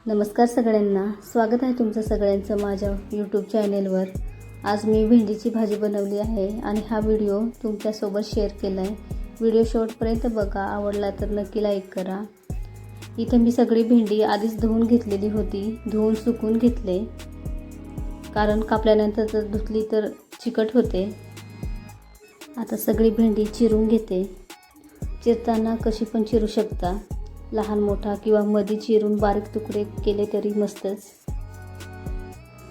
नमस्कार सगळ्यांना, स्वागत आहे तुमचं सगळ्यांचं माझ्या यूट्यूब चॅनेलवर। आज मी भेंडीची भाजी बनवली आहे आणि हा व्हिडिओ तुमच्यासोबत शेअर केला आहे। व्हिडिओ शेवटपर्यंत बघा, आवडला तर नक्की लाईक करा। इथे मी सगळी भेंडी आधीच धुवून घेतलेली होती, धुवून सुकून घेतले, कारण कापल्यानंतर जर धुतली तर चिकट होते। आता सगळी भेंडी चिरून घेते। चिरताना कशी पण चिरू शकता, लहान मोठा किंवा मध्ये चिरून बारीक तुकडे केले तरी मस्तच।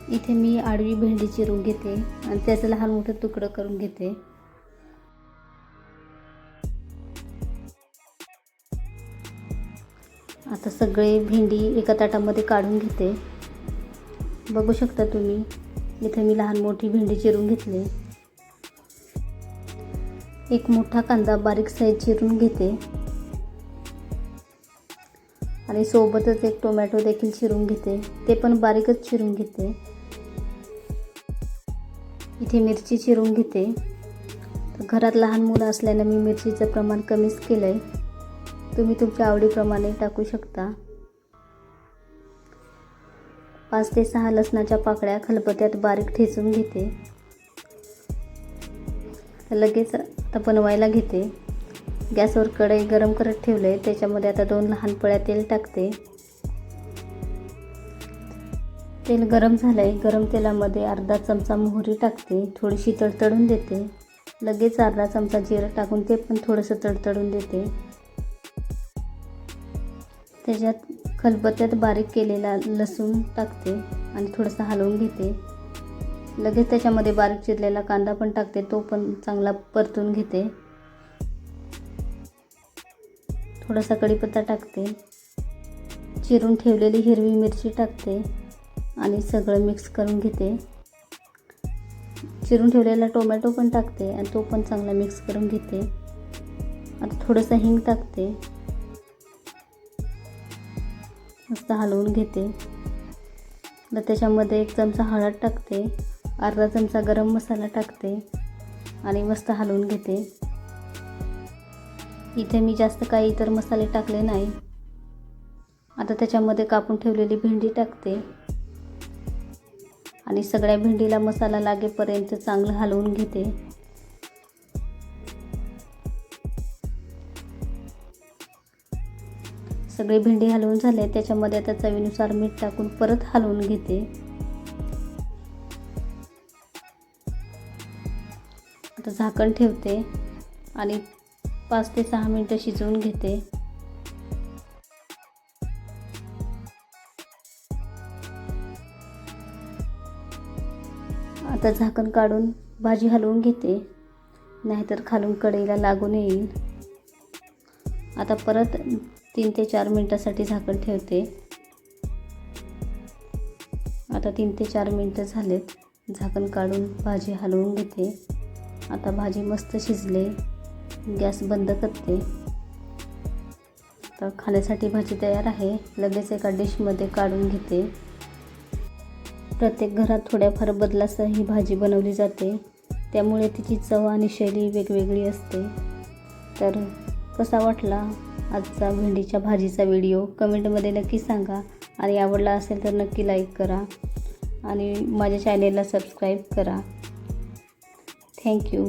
इथे मी आडवी भेंडी चिरून घेते आणि त्याचं लहान मोठं तुकडं करून घेते। आता सगळे भेंडी एका ताटामध्ये काढून घेते। बघू शकता तुम्ही, इथे मी लहान मोठी भेंडी चिरून घेतली। एक मोठा कांदा बारीक साईज चिरून घेते आणि सोबतच एक टोमॅटो देखील चिरून घेते, ते पण बारीकच चिरून घेते। इथे मिरची चिरून घेते। तर घरात लहान मुलं असल्याने मी मिरचीचं प्रमाण कमीच केलं आहे, तुम्ही तुमच्या आवडीप्रमाणे टाकू शकता। 5 ते 6 लसणाच्या पाकळ्या खलबत्त्यात बारीक ठेचून घेते। लगेच आता बनवायला घेते। गॅसवर कढई गरम करत ठेवले, त्याच्यामध्ये आता 2 लहान पळ्या तेल टाकते। तेल गरम झाले, गरम तेलामध्ये अर्धा चमचा मोहरी टाकते, थोडीशी तडतडून देते। लगेच अर्धा चमचा जिरं टाकून ते पण थोडंसं तडतडून देते। त्याच्यात खलबत्त्यात बारीक केलेला लसूण टाकते आणि थोडंसं हलवून घेते। लगेच त्याच्यामध्ये बारीक चिरलेला कांदा पण टाकते, तो पण चांगला परतून घेते। थोडासा कढीपत्ता टाकते, चिरून ठेवलेली हिरवी मिरची टाकते आणि सगळं मिक्स करून घेते। चिरून ठेवलेला टोमॅटो पण टाकते आणि तो पण चांगला मिक्स करून घेते। आता थोडंसं हिंग टाकते, मस्त हलवून घेते। तर त्याच्यामध्ये 1 चमचा हळद टाकते, अर्धा चमचा गरम मसाला टाकते आणि मस्त हलवून घेते। इथे मी जास्त काही इतर मसाले टाकले नाही। आता त्याच्यामध्ये कापून ठेवलेली भेंडी टाकते आणि सगळ्या भेंडीला मसाला लागेपर्यंत चांगलं हलवून घेते। सगळी भेंडी हलवून झाले, त्याच्यामध्ये आता चवीनुसार मीठ टाकून परत हलवून घेते। आता झाकण ठेवते आणि 5 ते 6 मिनिटं शिजवून घेते। आता झाकण काढून भाजी हलवून घेते, नाहीतर खालून कढईला लागून येईल। आता परत 3 ते 4 मिनिटासाठी झाकण ठेवते। आता 3 ते 4 मिनिटं झालेत, झाकण काढून भाजी हलवून घेते। आता भाजी मस्त शिजले, गॅस बंद करते। तर खाण्यासाठी भाजी तयार आहे। लगेच एका डिशमध्ये काढून घेते। प्रत्येक घरात थोड्याफार बदलासह ही भाजी बनवली जाते, त्यामुळे तिची चव आणि शैली वेगवेगळी असते। तर कसा वाटला आजचा भेंडीच्या भाजीचा व्हिडिओ कमेंटमध्ये नक्की सांगा आणि आवडला असेल तर नक्की लाईक करा आणि माझ्या चॅनेलला सबस्क्राईब करा। थँक्यू।